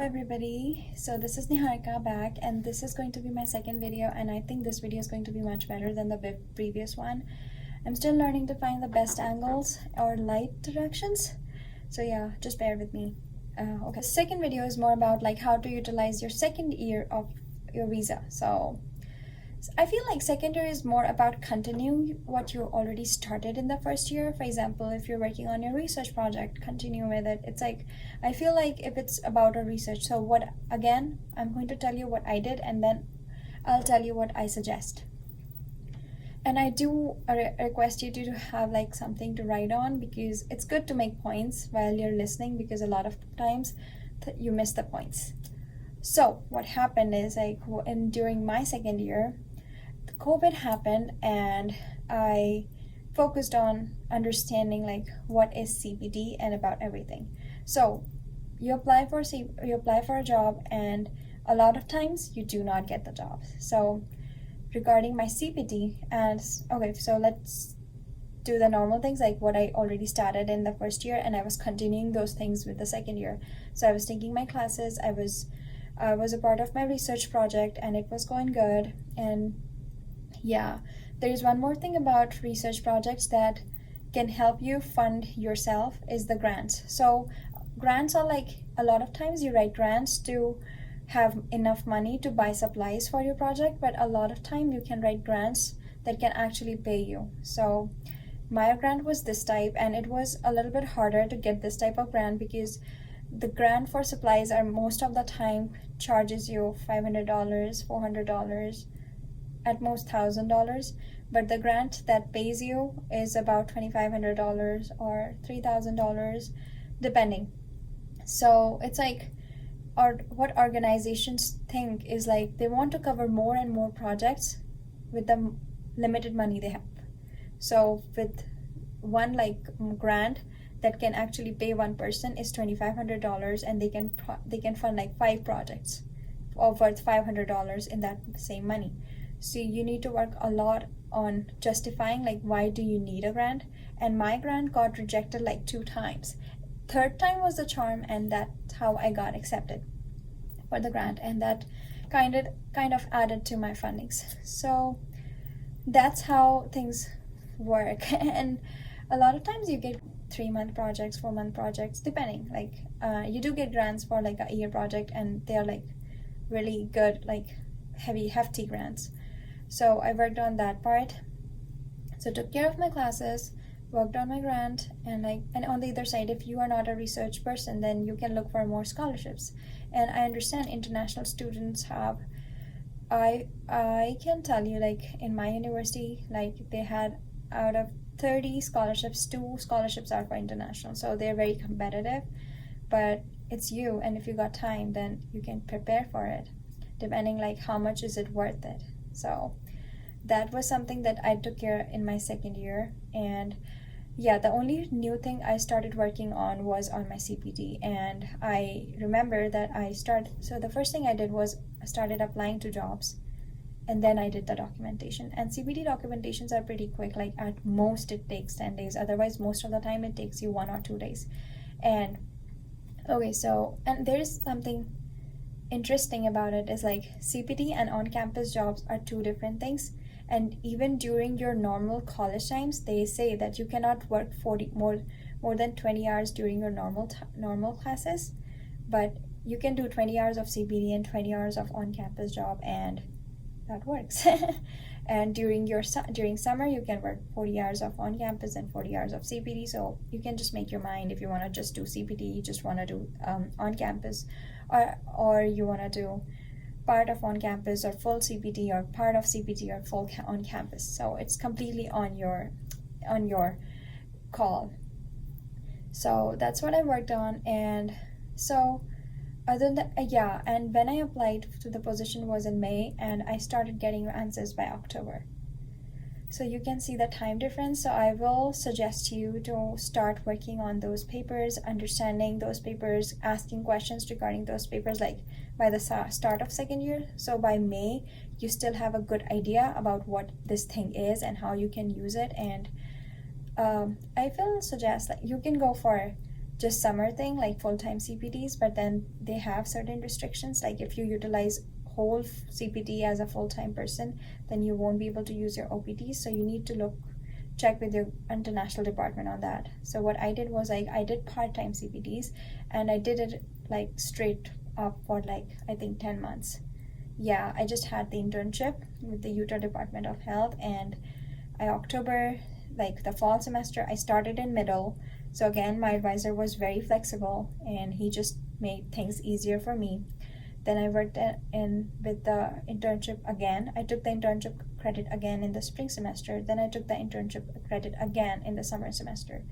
everybody. So this is Niharika back, and this is going to be my second video, and I think this video is going to be much better than the previous one. I'm still learning to find the best angles or light directions, so yeah, just bear with me. Okay, the second video is more about like how to utilize your second year of your visa. So I feel like second year is more about continuing what you already started in the first year. For example, if you're working on your research project, continue with it. It's like, I feel like if it's about a research, so what, again, I'm going to tell you what I did, and then I'll tell you what I suggest. And I do request you to have like something to write on, because it's good to make points while you're listening, because a lot of times you miss the points. So what happened is, like, during my second year, COVID happened, and I focused on understanding like what is CPD and about everything. So you apply for a job, and a lot of times you do not get the job. So regarding my CPD, and okay, so let's do the normal things like what I already started in the first year, and I was continuing those things with the second year. So I was taking my classes, I was a part of my research project, and it was going good. And yeah, there is one more thing about research projects that can help you fund yourself, is the grants. So grants are like, a lot of times you write grants to have enough money to buy supplies for your project, but a lot of time you can write grants that can actually pay you. So my grant was this type, and it was a little bit harder to get this type of grant, because the grant for supplies are most of the time charges you $500, $400, at most $1,000, but the grant that pays you is about $2,500 or $3,000 depending. So it's like, what organizations think is like, they want to cover more and more projects with the limited money they have. So with one like grant that can actually pay one person is $2,500, and they can fund like 5 projects of worth $500 in that same money. So you need to work a lot on justifying like, why do you need a grant? And my grant got rejected like 2 times. Third time was the charm, and that's how I got accepted for the grant, and that kind of added to my fundings. So that's how things work. And a lot of times you get 3-month projects, 4-month projects, depending. Like you do get grants for like a year project, and they're like really good, like hefty grants. So I worked on that part. So took care of my classes, worked on my grant, and on the other side, if you are not a research person, then you can look for more scholarships. And I understand international students have, I can tell you, like in my university, like they had, out of 30 scholarships, 2 scholarships are for international. So they're very competitive, but it's you, and if you got time, then you can prepare for it, depending like how much is it worth it. So that was something that I took care in my second year. And yeah, the only new thing I started working on was on my CPD. And I remember that so the first thing I did was I started applying to jobs, and then I did the documentation. And CPD documentations are pretty quick, like at most it takes 10 days. Otherwise, most of the time it takes you 1 or 2 days. And okay, so, and there's something interesting about it, is like CPD and on-campus jobs are 2 different things. And even during your normal college times, they say that you cannot work more than 20 hours during your normal classes, but you can do 20 hours of CPD and 20 hours of on-campus job, and that works. And during summer, you can work 40 hours of on-campus and 40 hours of CPD. So you can just make your mind if you want to just do CPD, you just want to do on-campus, or you want to do part of on-campus or full CPD, or part of CPD or full on-campus. So it's completely on your call. So that's what I worked on. And so other than that, yeah, and when I applied to the position was in May, and I started getting answers by October. So you can see the time difference. So I will suggest you to start working on those papers, understanding those papers, asking questions regarding those papers, like by the start of second year. So by May, you still have a good idea about what this thing is and how you can use it. And I will suggest that you can go for just summer thing, like full-time CPTs, but then they have certain restrictions. Like if you utilize whole CPT as a full-time person, then you won't be able to use your OPTs. So you need to check with your international department on that. So what I did was I did part-time CPTs, and I did it like straight up for like I think 10 months. Yeah, I just had the internship with the Utah Department of Health, and October, like the fall semester, I started in middle. So again, my advisor was very flexible, and he just made things easier for me. Then I worked in with the internship again. I took the internship credit again in the spring semester. Then I took the internship credit again in the summer semester.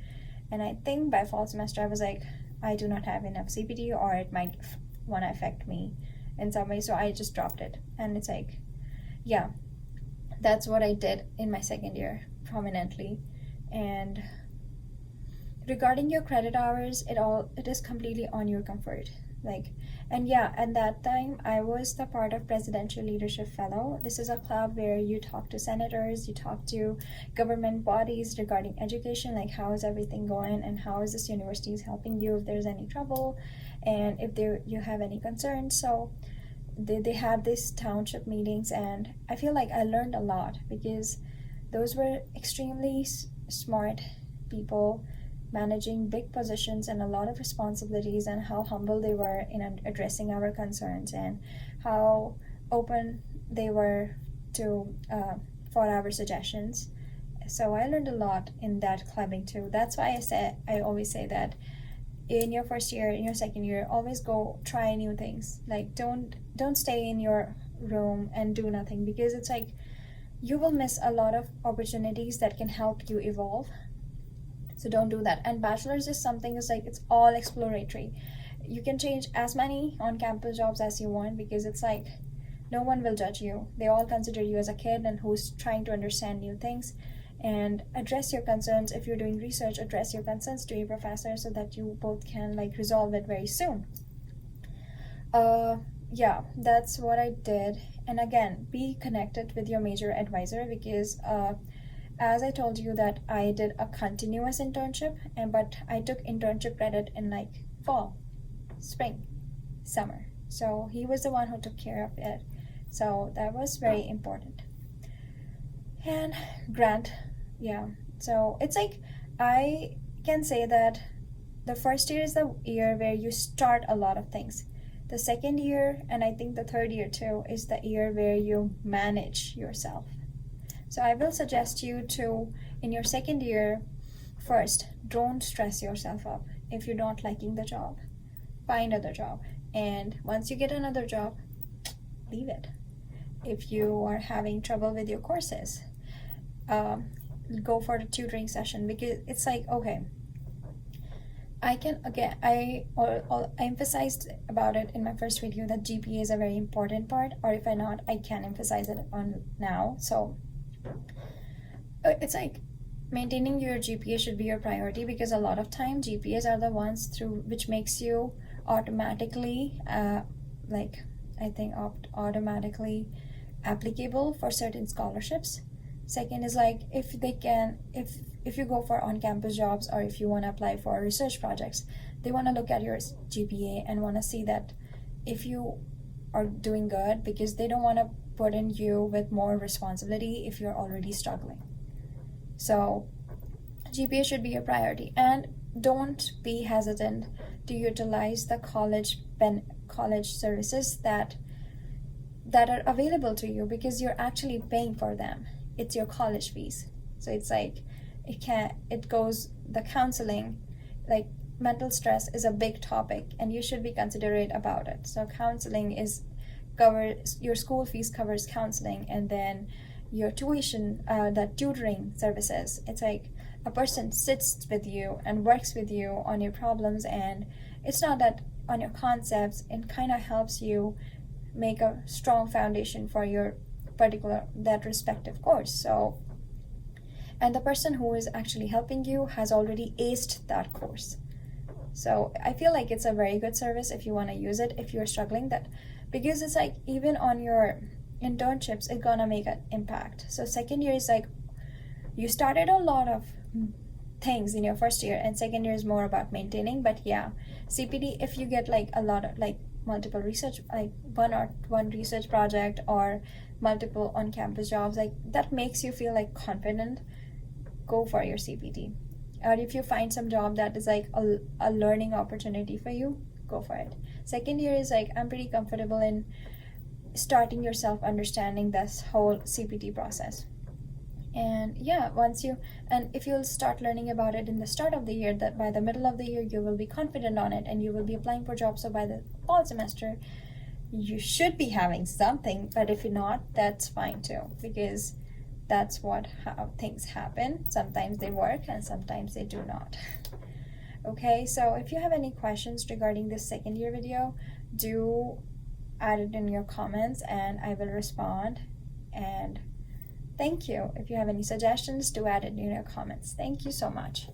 And I think by fall semester, I was like, I do not have enough CPT, or it might want to affect me in some way. So I just dropped it. And it's like, yeah, that's what I did in my second year prominently. And regarding your credit hours, it is completely on your comfort. Like, and yeah, at that time I was the part of Presidential Leadership Fellow. This is a club where you talk to senators, you talk to government bodies regarding education, like how is everything going and how is this university is helping you if there's any trouble and if you have any concerns. So they had these township meetings, and I feel like I learned a lot because those were extremely smart people managing big positions and a lot of responsibilities, and how humble they were in addressing our concerns and how open they were to for our suggestions. So I learned a lot in that clubbing too. That's why I always say that in your first year, in your second year, always go try new things. Like don't stay in your room and do nothing, because it's like you will miss a lot of opportunities that can help you evolve. So don't do that. And bachelor's is something, is like it's all exploratory. You can change as many on-campus jobs as you want, because it's like no one will judge you. They all consider you as a kid and who's trying to understand new things. And address your concerns. If you're doing research, address your concerns to your professor so that you both can like resolve it very soon. Yeah, that's what I did. And again, be connected with your major advisor, because as I told you that I did a continuous internship, but I took internship credit in like fall, spring, summer. So he was the one who took care of it. So that was very important. And grant, yeah. So it's like I can say that the first year is the year where you start a lot of things. The second year, and I think the third year too, is the year where you manage yourself. So I will suggest you to, in your second year, first, don't stress yourself up. If you're not liking the job, find another job. And once you get another job, leave it. If you are having trouble with your courses, go for the tutoring session, because it's like, okay, I emphasized about it in my first video that GPA is a very important part, or if I not, I can emphasize it on now. So it's like maintaining your GPA should be your priority, because a lot of time GPAs are the ones through which makes you automatically automatically applicable for certain scholarships. Second is like if you go for on-campus jobs, or if you want to apply for research projects, they want to look at your GPA and want to see that if you are doing good, because they don't want to burden you with more responsibility if you're already struggling. So GPA should be your priority, and don't be hesitant to utilize the college services that are available to you, because you're actually paying for them. It's your college fees. So it's like it goes the counseling, like mental stress is a big topic, and you should be considerate about it. So counseling your school fees covers counseling, and then your tuition, the tutoring services. It's like a person sits with you and works with you on your problems, and it's not that on your concepts. It kind of helps you make a strong foundation for your that respective course. So, and the person who is actually helping you has already aced that course. So I feel like it's a very good service if you want to use it, if you're struggling, that because it's like even on your internships it's gonna make an impact. So second year is like you started a lot of things in your first year, and second year is more about maintaining. But yeah, CPT, if you get like a lot of like multiple research, like one research project or multiple on-campus jobs, like that makes you feel like confident, go for your CPT. Or if you find some job that is like a learning opportunity for you, go for it. Second year is like, I'm pretty comfortable in starting yourself understanding this whole CPT process. And yeah, if you'll start learning about it in the start of the year, that by the middle of the year you will be confident on it and you will be applying for jobs. So by the fall semester you should be having something, but if you're not, that's fine too, because that's how things happen. Sometimes they work and sometimes they do not. Okay, so if you have any questions regarding this second year video, do add it in your comments and I will respond. And thank you. If you have any suggestions, do add it in your comments. Thank you so much.